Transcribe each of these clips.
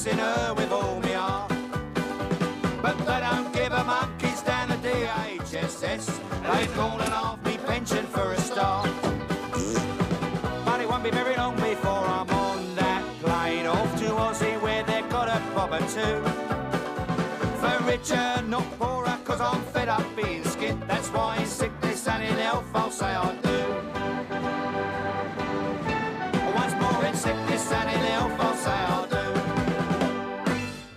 kissing her with all my heart. But they don't give a monkey's down the DHSS. They've fallen off me pension for a start. But it won't be very long before I'm on that plane off to Aussie where they've got a bobber too. For richer, not poorer, cause I'm fed up being skint. That's why in sickness and in health I'll say I do. Once more in sickness and in health I'll say I do.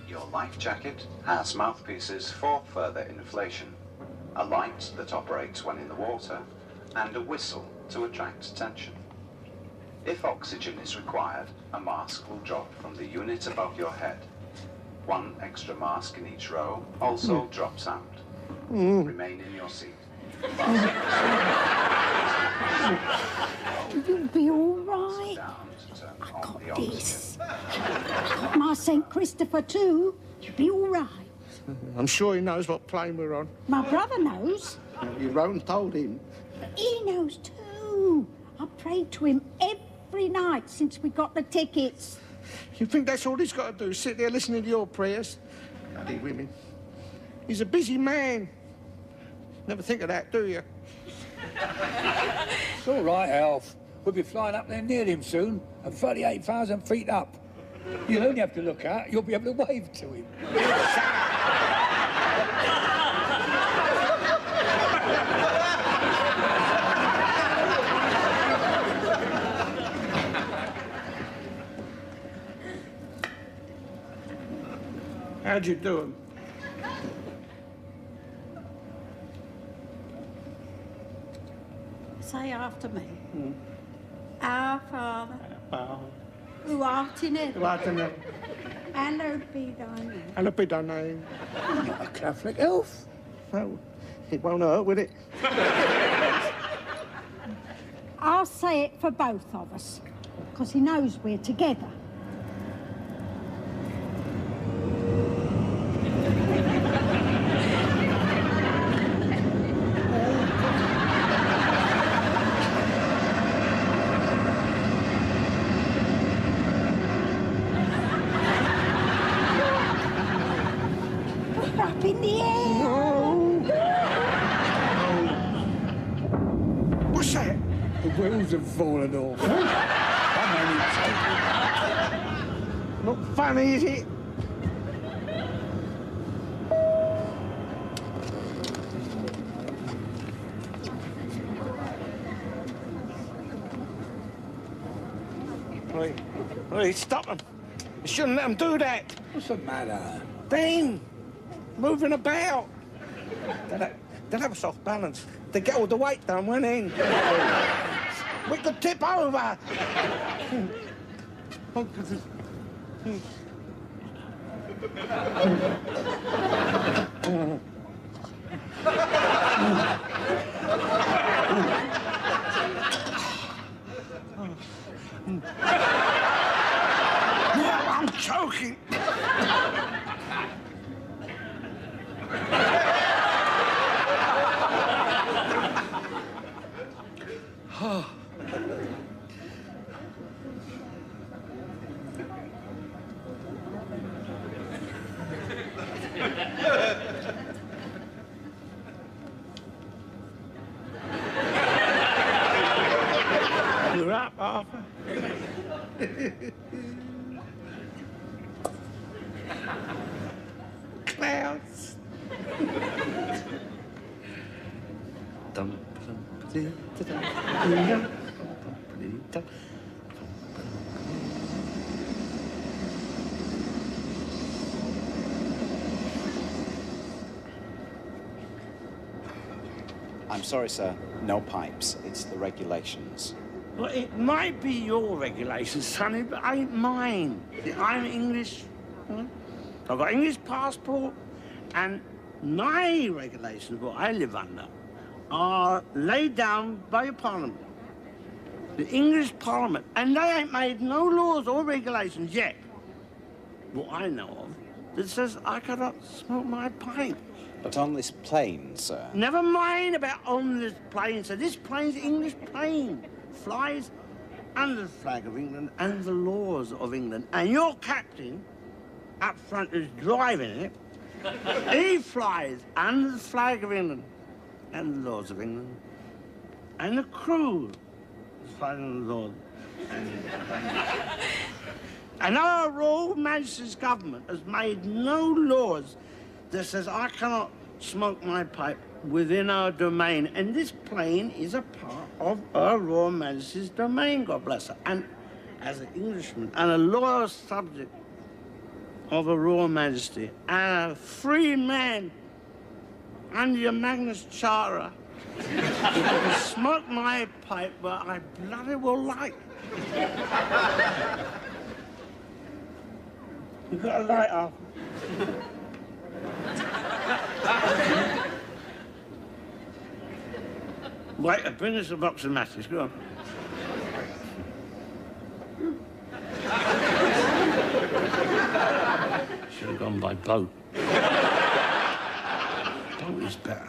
Your life jacket has mouthpieces for further inflation, a light that operates when in the water, and a whistle to attract attention. If oxygen is required, a mask will drop from the unit above your head. One extra mask in each row also drops out. Remain in your seat. You'll be all right. I got this. I got my St. Christopher too. You'll be all right. I'm sure he knows what plane we're on. My brother knows. You wrote and told him. But he knows too. I prayed to him every night since we got the tickets. You think that's all he's got to do, sit there listening to your prayers? Bloody women. He's a busy man. Never think of that, do you? It's all right, Alf. We'll be flying up there near him soon, at 38,000 feet up. You'll only have to look out. You'll be able to wave to him. How'd you do him? Say after me. Our Father, who art in heaven, hallowed be thy name. Hallowed be thy name. You're not a Catholic, Alf. No, it won't hurt, will it? I'll say it for both of us, because he knows we're together. Up in the air. What's that? The wheels have fallen off. I'm Not funny, is it? Hey, stop them. You shouldn't let them do that. What's the matter? Then, moving about. They'll have us off balance. They get all the weight done, won't they? We could tip over. I'm choking. You're up, Arthur. Clouds. I'm sorry, sir. No pipes. It's the regulations. Well, it might be your regulations, Sonny, but ain't mine. I'm English. I've got English passport, and my regulations, what I live under, are laid down by the Parliament. The English Parliament. And they ain't made no laws or regulations yet, what I know of, that says I cannot smoke my pipe. But on this plane, sir. Never mind about on this plane, sir. This plane's English plane. Flies under the flag of England and the laws of England. And your captain up front who's driving it, he flies under the flag of England and the laws of England, and the crew is flying the laws. And our Royal Majesty's government has made no laws that says I cannot smoke my pipe within our domain. And this plane is a part of our Royal Majesty's domain, God bless her. And as an Englishman and a loyal subject of a Royal Majesty and a free man under your Magnus Charter, I can smoke my pipe where I bloody well like. You got a lighter? Wait, bring us a box of matches. Go on. Should have gone by boat. Boat is better.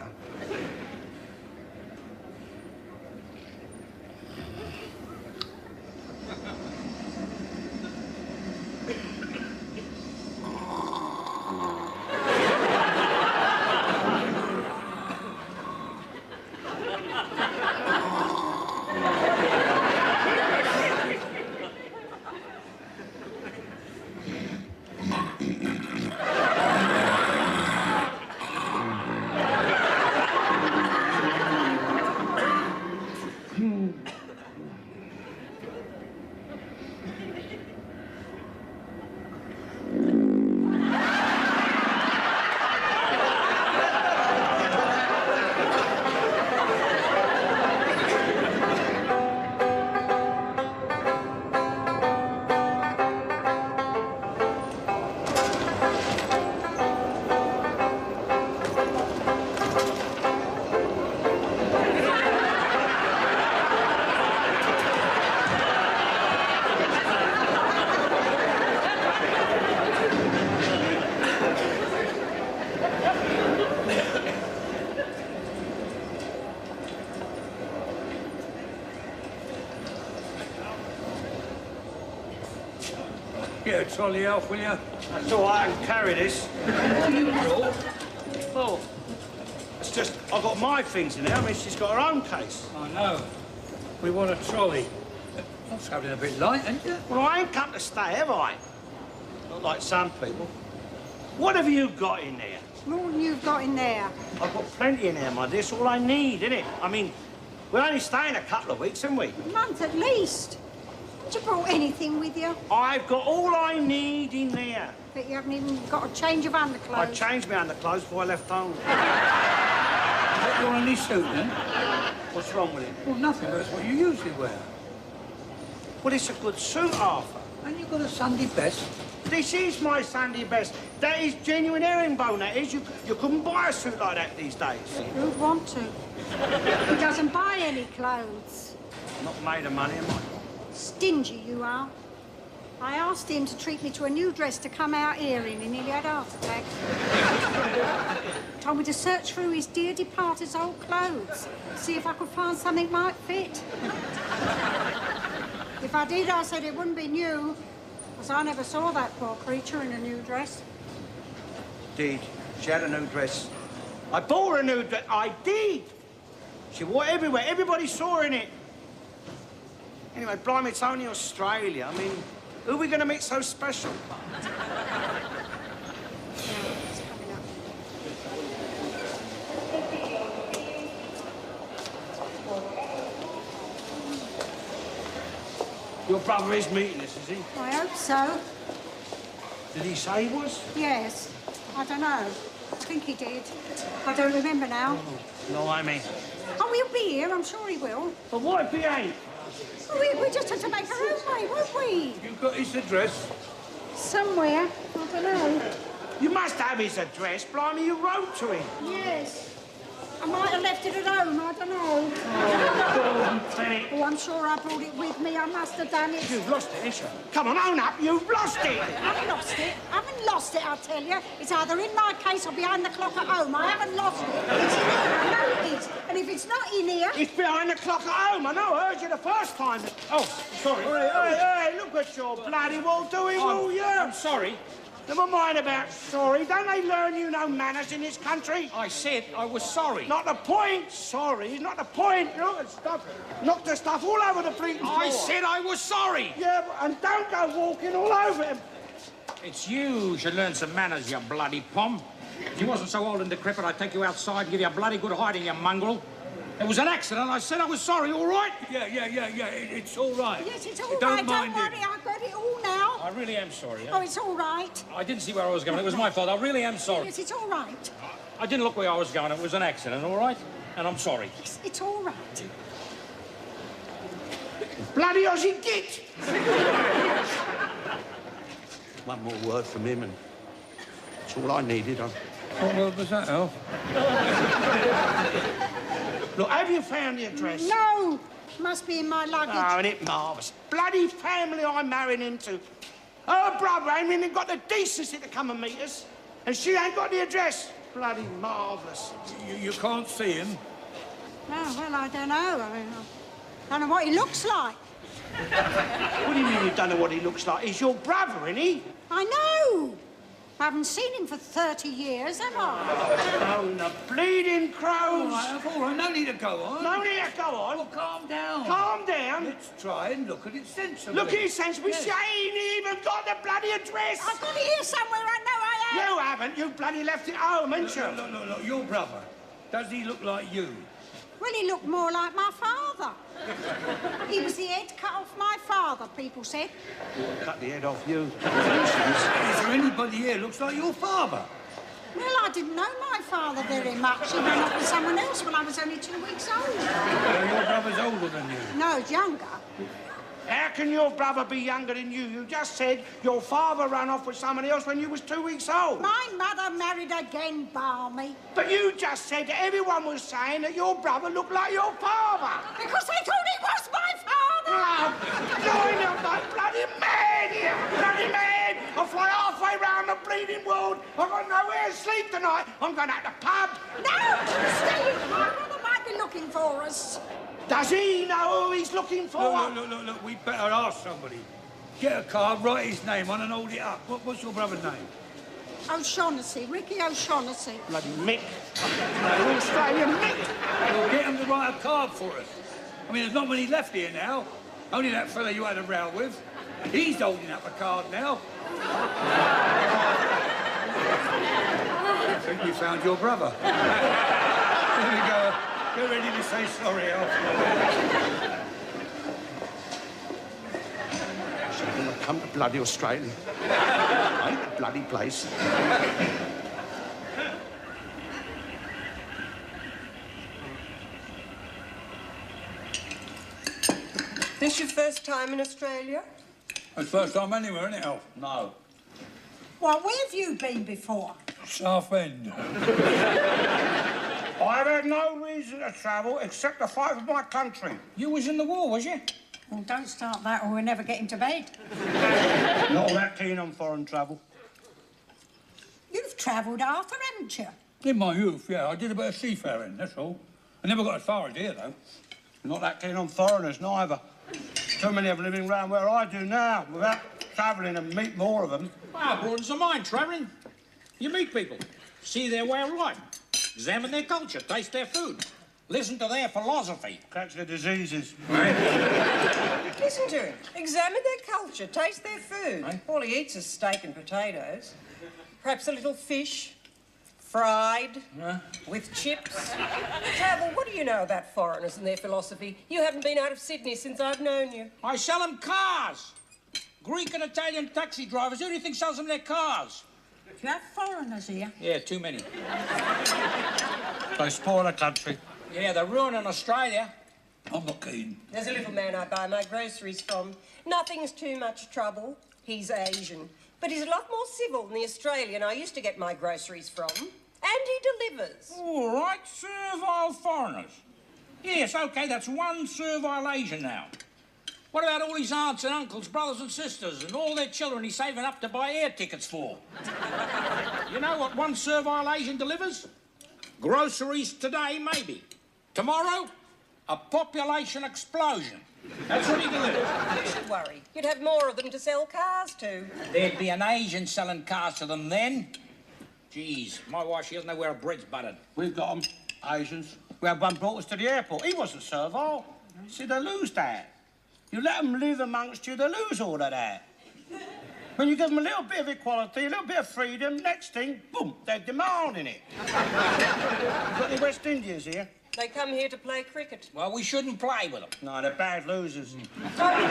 Get a trolley off, will you? That's all right, I can carry this. You will? Well, it's just, I've got my things in there. I mean, she's got her own case. I know. We want a trolley. That's travelling a bit light, ain't you? Well, I ain't come to stay, have I? Not like some people. What have you got in there? What you've got in there? I've got plenty in there, my dear. It's all I need, isn't it? I mean, we're only staying a couple of weeks, haven't we? A month at least. Haven't you brought anything with you? I've got all I need in there. But you haven't even got a change of underclothes. I changed my underclothes before I left home. You want any suit, then? What's wrong with it? Well, nothing. That's what you usually wear. Well, it's a good suit, Arthur. And you got a Sunday best. This is my Sunday best. That is genuine herringbone, that is. You couldn't buy a suit like that these days. Who'd want to? He doesn't buy any clothes. Not made of money, am I? Stingy you are. I asked him to treat me to a new dress to come out here in. He nearly had a heart attack. Told me to search through his dear departed's old clothes, see if I could find something might fit. If I did, I said it wouldn't be new, because I never saw that poor creature in a new dress. Did. She had a new dress. I bought her a new dress. I did. She wore it everywhere. Everybody saw her in it. Anyway, blimey, it's only Australia. I mean, who are we going to meet so special? Your brother is meeting us, is he? I hope so. Did he say he was? Yes. I don't know. I think he did. I don't remember now. No, I mean. Oh, he'll be here. I'm sure he will. But what if he ain't? Oh, we just had to make our own way, won't we? You got his address? Somewhere. I don't know. You must have his address. Blimey, you wrote to him. Yes. I might have left it at home. I don't know. Oh, I'm sure I brought it with me. I must have done it. You've lost it, haven't you? Come on, own up. You've lost it. I haven't lost it. I haven't lost it, I tell you. It's either in my case or behind the clock at home. I haven't lost it. It's in here. I know it is. And if it's not in here... It's behind the clock at home. I know. I heard you the first time. Oh, sorry. Hey, look what you're bloody well doing, will you? I'm sorry. Never mind about sorry. Don't they learn you no manners in this country? I said I was sorry. Not the point. Sorry, not the point. Look at stuff. Knock the stuff all over the bleeding floor. I said I was sorry. Yeah, and don't go walking all over him. It's you who should learn some manners, you bloody pom. If you wasn't so old and decrepit, I'd take you outside and give you a bloody good hiding, you mongrel. It was an accident. I said I was sorry, all right? Yeah. It's all right. Yes, it's all right. Don't Don't mind worry, him. I've got it all now. I really am sorry. Oh, it's all right. I didn't see where I was going. It was my fault. I really am sorry. Yes, it's all right. I didn't look where I was going. It was an accident, all right? And I'm sorry. Yes, it's all right. Bloody Aussie git! One more word from him and that's all I needed. What word was that, Alf? Look, have you found the address? No, must be in my luggage. Oh, isn't it marvellous? Bloody family I'm marrying into. Her brother ain't even got the decency to come and meet us. And she ain't got the address. Bloody marvellous. You can't see him. Oh, well, I don't know. I mean, I don't know what he looks like. What do you mean you don't know what he looks like? He's your brother, isn't he? I know. I haven't seen him for 30 years, have I? Oh, the bleeding crows. All right, no need to go on. No need to go on. Well, calm down. Calm down. Let's try and look at it sensibly. Look at his sense. We Yes. ain't even got the bloody address. I've got it here somewhere. I know I have. You haven't. You bloody left it home, haven't you? Look, your brother. Does he look like you? Well, he looked more like my father. He was the head cut off my father, people said. Cut the head off you. Is there anybody here looks like your father? Well, I didn't know my father very much. He went off with someone else when I was only 2 weeks old. Your brother's older than you. No, he's younger. How can your brother be younger than you? You just said your father ran off with somebody else when you was 2 weeks old. My mother married again, Barmy. But you just said that everyone was saying that your brother looked like your father. Because they thought he was my father. Oh, join up, that bloody man here, bloody man! I'll fly halfway round the bleeding world. I've got nowhere to sleep tonight. I'm going out to the pub. No, Steve, my brother might be looking for us. Does he know who he's looking for? Look, we better ask somebody. Get a card, write his name on and hold it up. What's your brother's name? O'Shaughnessy, Ricky O'Shaughnessy. Bloody Mick. Bloody Australian Mick. Well, get him to write a card for us. I mean, there's not many left here now. Only that fella you had a row with. He's holding up a card now. I think we found your brother. There we go. Get ready to say sorry, Alf. I'm going to come to bloody Australia. I hate the bloody place. This your first time in Australia? It's the first time anywhere, isn't it, Alf? No. Well, where have you been before? Southend. I've had no reason to travel except to fight for my country. You was in the war, was you? Well, don't start that or we'll never get into bed. Not all that keen on foreign travel. You've travelled, Arthur, haven't you? In my youth, yeah, I did a bit of seafaring, that's all. I never got as far as here, though. Not that keen on foreigners, neither. Too many of them living round where I do now, without travelling and meet more of them. Well, broadens the mind, travelling. You meet people, see their way of life, examine their culture, taste their food, listen to their philosophy. Catch the diseases. Listen to him. Examine their culture, taste their food. All he eats is steak and potatoes. Perhaps a little fish, fried, with chips. Travel, what do you know about foreigners and their philosophy? You haven't been out of Sydney since I've known you. I sell them cars. Greek and Italian taxi drivers. Who do you think sells them their cars? Do you have foreigners here? Yeah, too many. They spoil the country. Yeah, they're ruining Australia. I'm not keen. There's a little man I buy my groceries from. Nothing's too much trouble. He's Asian. But he's a lot more civil than the Australian I used to get my groceries from. And he delivers. All right, servile foreigners. Yes, OK, that's one servile Asian now. What about all his aunts and uncles, brothers and sisters, and all their children he's saving up to buy air tickets for? You know what one servile Asian delivers? Groceries today, maybe. Tomorrow, A population explosion. That's what he delivers. You should worry. You'd have more of them to sell cars to. There'd be an Asian selling cars to them then. Geez, my wife, she doesn't know where her bread's buttered. We've got 'em, Asians. We had one brought us to the airport. He wasn't servile. See, they lose that. You let them live amongst you, they lose all of that. When you give them a little bit of equality, a little bit of freedom, next thing, boom, they're demanding it. Got any West Indians here? They come here to play cricket. Well, we shouldn't play with them. No, they're bad losers. I've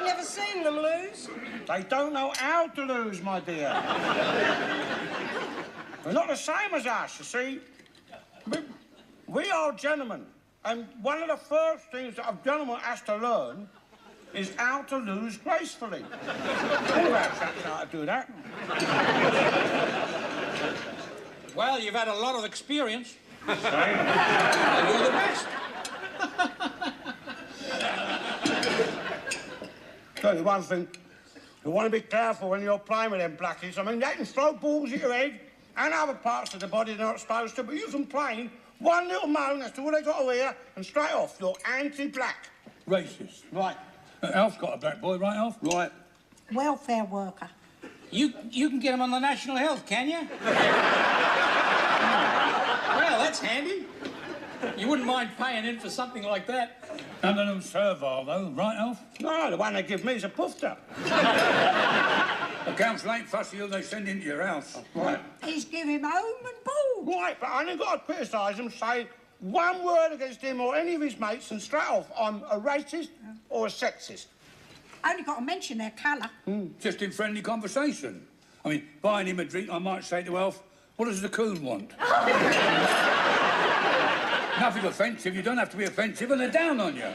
never seen them lose. They don't know how to lose, my dear. They're not the same as us, you see. We are gentlemen, and one of the first things that a gentleman has to learn is how to lose gracefully. All of our chaps know how to do that. Well, you've had a lot of experience. You're the best. Tell you one thing, you want to be careful when you're playing with them blackies. I mean, they can throw balls at your head and other parts of the body they're not supposed to, but you can play one little moan, that's all they got to hear, and straight off, you're anti-black. Racist. Right. Alf's got a black boy, right, Alf? Right. Welfare worker. You can get him on the national health, can you? Well, that's handy. You wouldn't mind paying in for something like that. None of them servile, though, right, Alf? No, the one they give me is a poofter. The council ain't fussy who they send into your house. Right. He's giving him home and board. Right, but I only got to criticise him, say one word against him or any of his mates, and straight off, I'm a racist or a sexist. Only got to mention their colour. Just in friendly conversation. I mean, buying him a drink, I might say to Alf, what does the coon want? Nothing offensive, you don't have to be offensive, and they're down on you.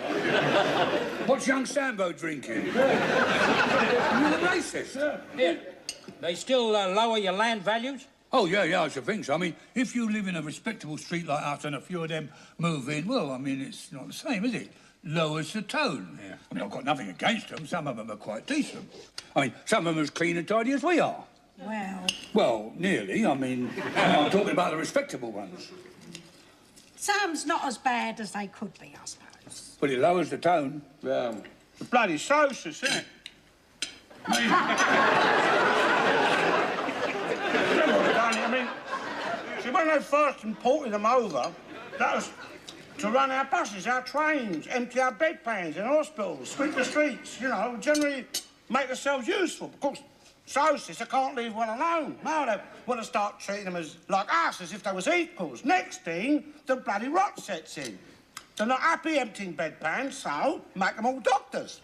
What's young Sambo drinking? You're a racist. Here, they still lower your land values? Oh, yeah, I should think so. I mean, if you live in a respectable street like us and a few of them move in, well, I mean, it's not the same, is it? Lowers the tone. Yeah. I mean, I've got nothing against them. Some of them are quite decent. I mean, some of them are as clean and tidy as we are. Well, nearly. I mean, I'm talking about the respectable ones. Some's not as bad as they could be, I suppose. But it lowers the tone. The bloody socialists, isn't it? I mean, see, when they first imported them over, that was to run our buses, our trains, empty our bedpans in hospitals, sweep the streets, you know, generally make themselves useful. Of course, socialists, they can't leave one alone. Now they want to start treating them as like us, as if they was equals. Next thing, the bloody rot sets in. They're not happy emptying bedpans, so make them all doctors.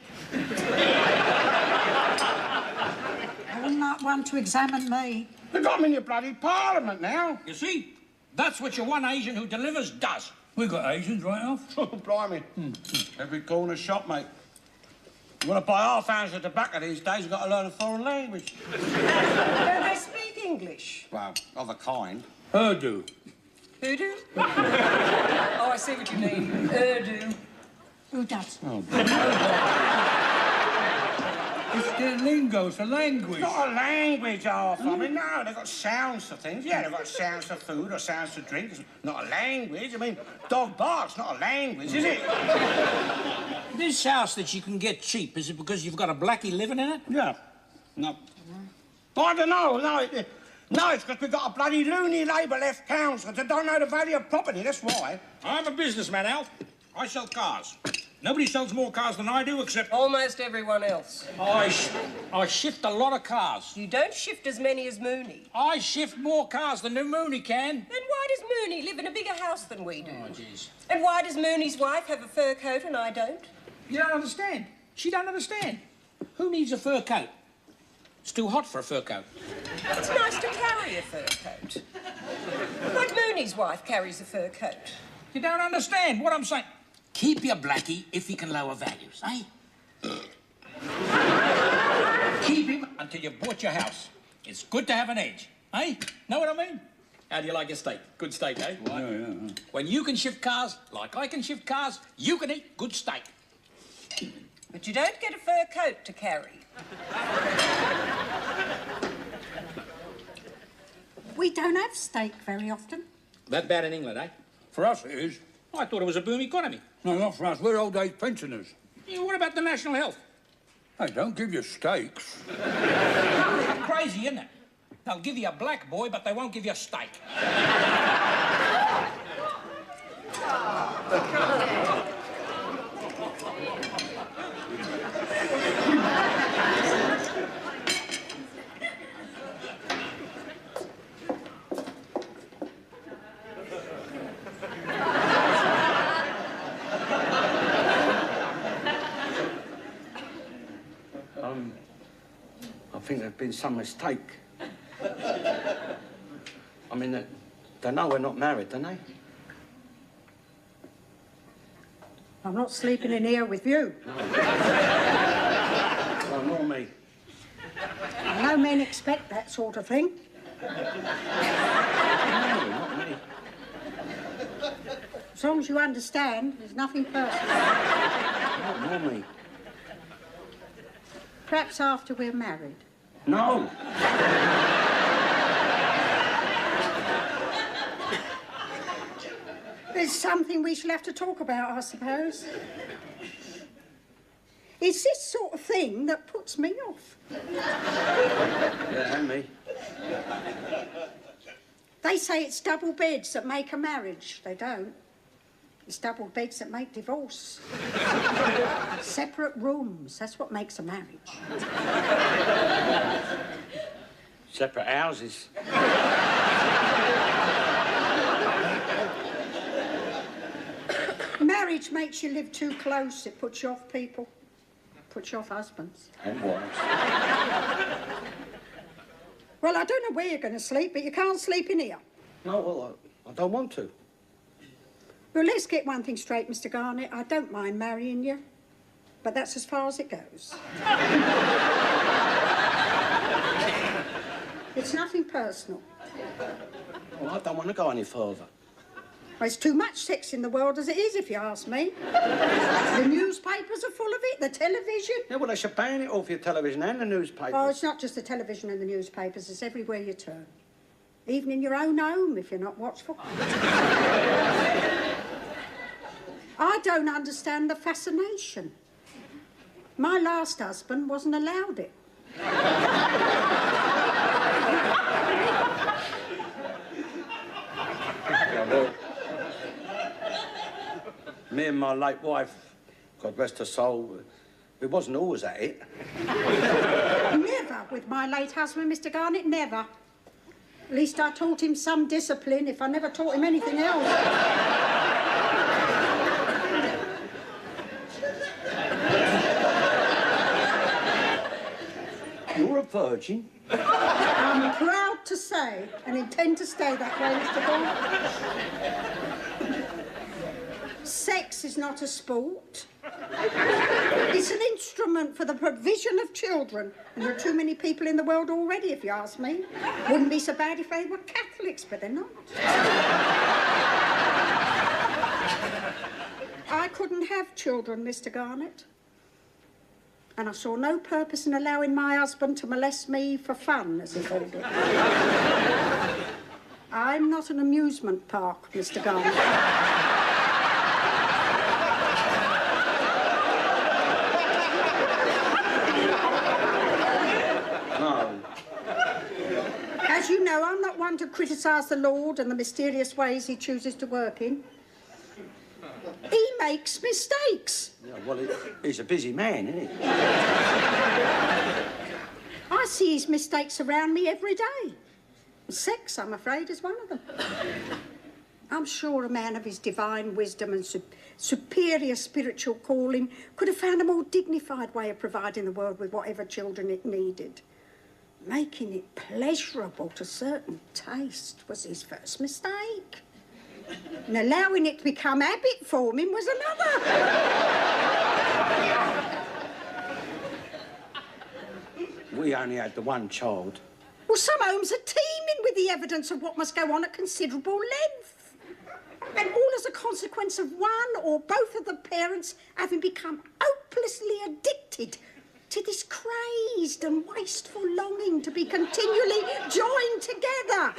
I wouldn't like one to examine me. They've got them in your bloody parliament now. You see, that's what your one Asian who delivers does. We've got Asians, right, Alf? Oh, blimey. Every corner shop, mate. You want to buy half ounce of tobacco these days, you've got to learn a foreign language. Don't they speak English? Well, of a kind. Urdu. Urdu? Oh, I see what you mean. Urdu. Who does? It's their lingo, it's a language. Not a language, half. I mean, no, they've got sounds for things. Yeah, they've got sounds for food or sounds for drink. It's not a language. I mean, dog bark's not a language, is it? This house that you can get cheap, is it because you've got a blackie living in it? Yeah. No. I don't know. No, it's because we've got a bloody loony Labour left council that don't know the value of property, that's why. I'm a businessman, Alf. I sell cars. Nobody sells more cars than I do, except... Almost everyone else. I shift a lot of cars. You don't shift as many as Mooney. I shift more cars than Mooney can. Then why does Mooney live in a bigger house than we do? Oh, jeez. And why does Mooney's wife have a fur coat and I don't? You don't understand. She don't understand. Who needs a fur coat? It's too hot for a fur coat. It's nice to carry a fur coat. Like Mooney's wife carries a fur coat. You don't understand what I'm saying. Keep your blackie if he can lower values, eh? Keep him until you've bought your house. It's good to have an edge, eh? Know what I mean? How do you like your steak? Good steak, eh? Yeah. When you can shift cars, like I can shift cars, you can eat good steak. But you don't get a fur coat to carry. We don't have steak very often. That bad in England, eh? For us it is. I thought it was a boom economy. No, not for us. We're old age pensioners. Yeah, what about the national health? They don't give you steaks. Crazy, isn't it? They'll give you a black boy, but they won't give you a steak. I think there's been some mistake. I mean, they know we're not married, don't they? I'm not sleeping in here with you. Well, nor me. No men expect that sort of thing. No, not me. As long as you understand, there's nothing personal. Not nor me. Perhaps after we're married. No. There's something we shall have to talk about, I suppose. It's this sort of thing that puts me off. Yeah, and me. They say it's double beds that make a marriage. They don't. It's double beds that make divorce. Separate rooms, that's what makes a marriage. Separate houses. Marriage makes you live too close. It puts you off people. Puts you off husbands. And wives. Well, I don't know where you're going to sleep, but you can't sleep in here. No, well, I don't want to. Well, let's get one thing straight, Mr. Garnett. I don't mind marrying you, but that's as far as it goes. It's nothing personal. Well, I don't want to go any further. Well, it's too much sex in the world as it is, if you ask me. The newspapers are full of it, the television. Yeah, well, they should ban it off your television and the newspapers. Oh, it's not just the television and the newspapers, it's everywhere you turn. Even in your own home, if you're not watchful. I don't understand the fascination. My last husband wasn't allowed it. Well, me and my late wife, God rest her soul, we wasn't always at it. Never with my late husband, Mr. Garnett, never. At least I taught him some discipline, if I never taught him anything else. You're a virgin? I'm proud to say, and intend to stay that way, Mr. Garnett. Sex is not a sport. It's an instrument for the provision of children. And there are too many people in the world already, if you ask me. Wouldn't be so bad if they were Catholics, but they're not. I couldn't have children, Mr. Garnett. And I saw no purpose in allowing my husband to molest me for fun, as he called it. I'm not an amusement park, Mr. Garnett. No. As you know, I'm not one to criticise the Lord and the mysterious ways he chooses to work in. He makes mistakes. Yeah, well, he's a busy man, isn't he? I see his mistakes around me every day. Sex, I'm afraid, is one of them. I'm sure a man of his divine wisdom and superior spiritual calling could have found a more dignified way of providing the world with whatever children it needed. Making it pleasurable to certain taste was his first mistake. And allowing it to become habit for him was another. We only had the one child. Well, some homes are teeming with the evidence of what must go on at considerable length. And all as a consequence of one or both of the parents having become hopelessly addicted to this crazed and wasteful longing to be continually joined together.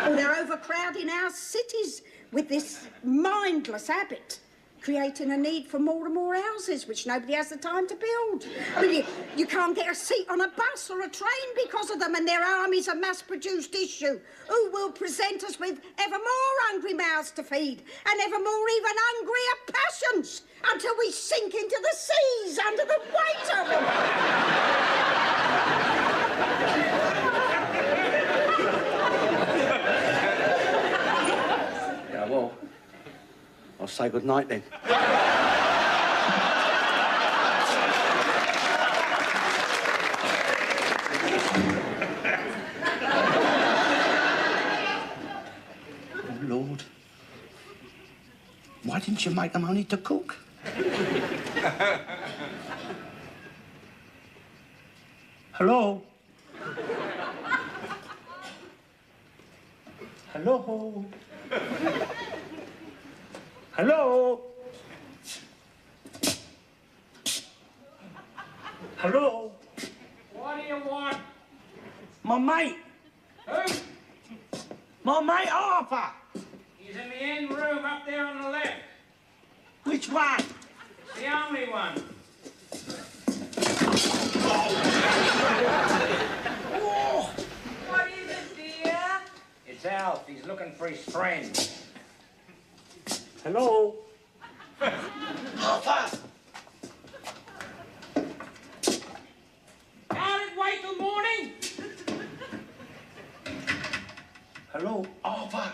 Or they're overcrowding our cities with this mindless habit, creating a need for more and more houses, which nobody has the time to build. I mean, you can't get a seat on a bus or a train because of them, and their armies of mass-produced issue, who will present us with ever more hungry mouths to feed, and ever more even hungrier passions, until we sink into the seas under the weight of them. Yeah, well, I'll say good night then. Oh, Lord. Why didn't you make them only to cook? Hello? Hello? Hello? Hello? What do you want? My mate. Who? My mate Harper. He's in the end room up there on the left. Which one? The only one. Oh. What is it, dear? It's Alf. He's looking for his friend. Hello? Harper. Can't it wait till morning? Hello, Harper.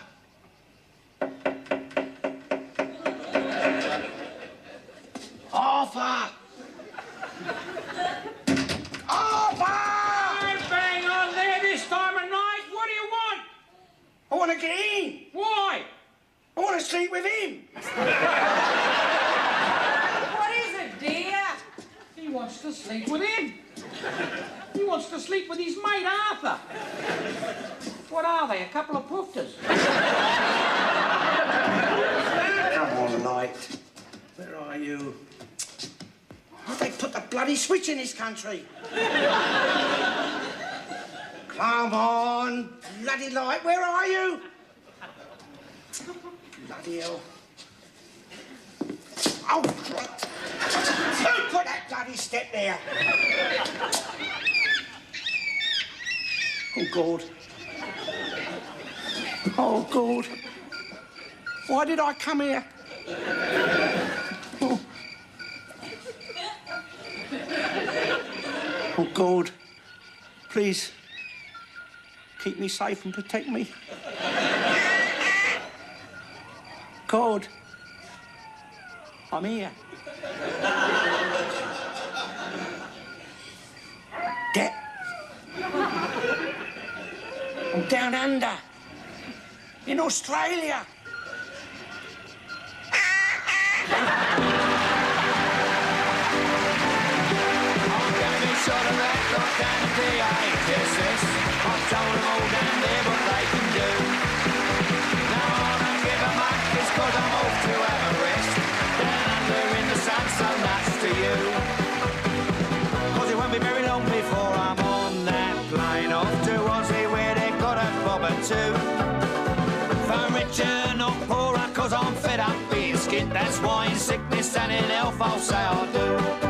Harper. Harper! Don't bang on there this time of night. What do you want? I want to get in. Why? I want to sleep with him. What is it, dear? He wants to sleep with him. He wants to sleep with his mate Arthur. What are they, a couple of poofters? Come on, Light. Where are you? Oh, they put the bloody switch in this country. Come on, bloody Light, where are you? Bloody hell. Oh, Christ. Who put that bloody step there? Oh, God. Oh, God. Why did I come here? Oh, oh God. Please, keep me safe and protect me. God, I'm here. I'm down under, in Australia. Sort of act like down at the HSS. I've told them all down there what they can do. Now I don't give a muck, it's 'cause I'm off to have a rest. Down under in the sun, so nuts to you. 'Cause it won't be very long before I'm on that plane off to Aussie where they got a bob or two. For richer, not poorer, 'cause I'm fed up being skint. That's why in sickness and in health I'll say I do.